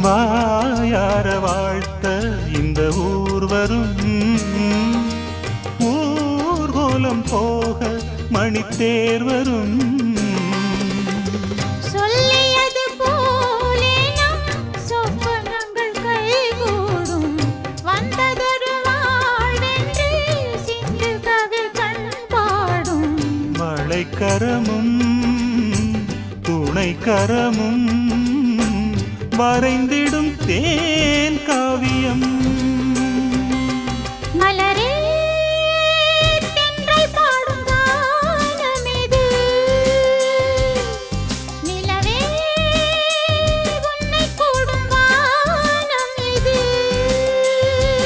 வாயார வாழ்த்த இந்த ஊர் வரும் ஊர்கோலம் போக மணித்தேர் வரும் சொல்லியது போலே நம் சொப்பனங்கள் கைகூடும் வந்ததொரு வாழ்வென்று சிந்து கவில் கண் பாடும் மழைக்கரமும் துணைக்கரமும் வரைந்திடும் தேன் காவியம்